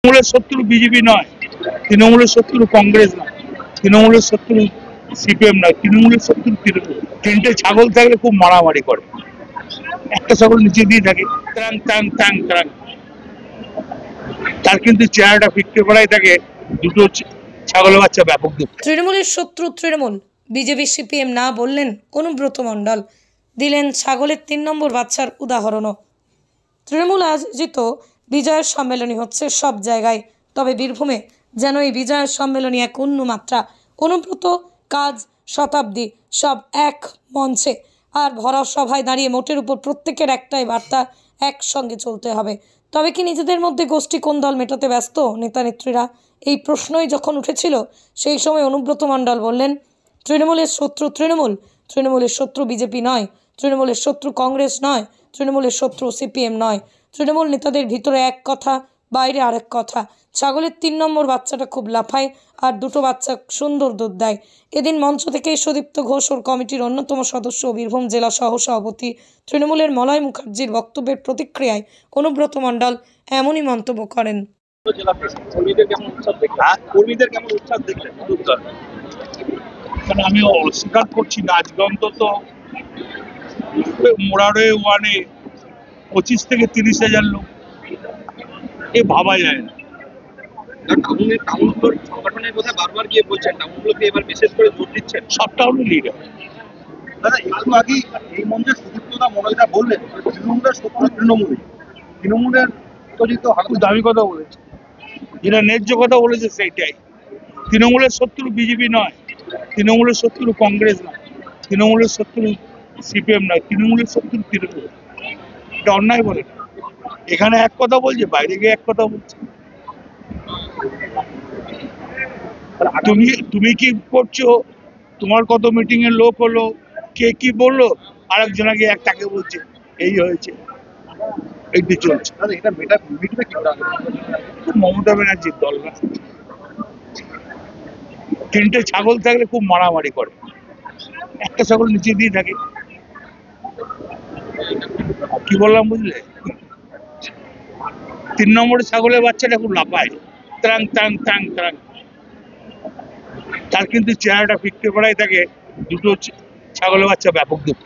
তৃণমূলের শত্রু বিজেপি নয়, তৃণমূলের শত্রু কংগ্রেস নয়, তৃণমূলের শত্রু সিপিএম নয়, তৃণমূলের শত্রু তৃণমূল। তিনটে ছাগল থাকলে খুব মারামারি করে, একটা ছাগল নিচে দিয়ে থাকে ত্রাং ত্রাং ত্রাং ত্রাং, তার কিন্তু চেহারাটা ফিরতে পারাই থাকে দুটো ছাগলের বাচ্চা ব্যাপক দুঃখ। তৃণমূলের শত্রু তৃণমূল, বিজেপি সিপিএম না বললেন অনুব্রত মণ্ডল, দিলেন ছাগলের 3 নম্বর বাচ্চার উদাহরণও। তৃণমূল আয়োজিত বিজয়ের সম্মেলনী হচ্ছে সব জায়গায়, তবে বীরভূমে যেন এই বিজয়ের সম্মেলনী এক অন্য মাত্রা। অনুব্রত, কাজ, শতাব্দী সব এক মঞ্চে, আর ভরা সভায় দাঁড়িয়ে মোটের উপর প্রত্যেকের একটাই বার্তা, একসঙ্গে চলতে হবে। তবে কি নিজেদের মধ্যে গোষ্ঠী কোন দল মেটাতে ব্যস্ত নেতা নেত্রীরা? এই প্রশ্নই যখন উঠেছিল সেই সময় অনুব্রত মণ্ডল বললেন, তৃণমূলের শত্রু তৃণমূল, তৃণমূলের শত্রু বিজেপি নয়, তৃণমূলের শত্রু কংগ্রেস নয়, তৃণমূলের শত্রু সিপিএম নয়। তৃণমূল নেতাদের ভিতরে এক কথা, বাইরে আরেক কথা। ছাগলের 3 নম্বর বাচ্চাটা খুব লাফায়, আর দুটো বাচ্চা সুন্দর দুধ দেয়। এদিন মঞ্চ থেকে সুদীপ্ত ঘোষ ওর কমিটির অন্যতম সদস্য, বীরভূম জেলা সহ সভাপতি তৃণমূলের মলয় মুখার্জির বক্তব্যের প্রতিক্রিয়ায় অনুব্রত মণ্ডল এমনই মন্তব্য করেন। আমি অস্বীকার করছি না, আজকে অন্তত মোরারে ওয়ানে 25 থেকে 30,000 লোক, এ ভাবা যায় না। সংগঠনের কথা বারবার গিয়ে বলছেন, টাউনগুলোকে এবার বিশেষ করে জোর দিচ্ছেন। সব টাউনে লিডার। দাদা, একটু আগেই এই মঞ্চে সুদীপ্তদা মনোজদা বললেন তৃণমূলের শত্রু তৃণমূলের দামি কথা বলেছে, যেটা ন্যায্য কথা বলেছে সেইটাই। তৃণমূলের শত্রু বিজেপি নয়, তৃণমূলের শত্রু কংগ্রেস নয়, তৃণমূলের শত্রু সিপিএম নয়, তৃণমূলের শত্রু তৃণমূল। এটা অন্যায় বলে না, এখানে এক কথা বলছে, বাইরে গিয়ে এক কথা বলছে। তুমি কি করছো, তোমার কত মিটিং এর লোক হলো, কে কি বললো, আরেকজনকে একটাকে বলছে এই হয়েছে, এইটি চলছে। মমতা ব্যানার্জির দল না, তিনটে ছাগল থাকলে খুব মারামারি করে, একটা ছাগল নিচে দিয়ে থাকে। কি বললাম বুঝলে? 3 নম্বরের ছাগলের বাচ্চাটা খুব লাফায় ত্রাং ত্রাং ত্রাং ত্রাং, তার কিন্তু চেহারাটা ফিরতে পারাই থাকে দুটো ছাগলের বাচ্চা ব্যাপক দুঃখ।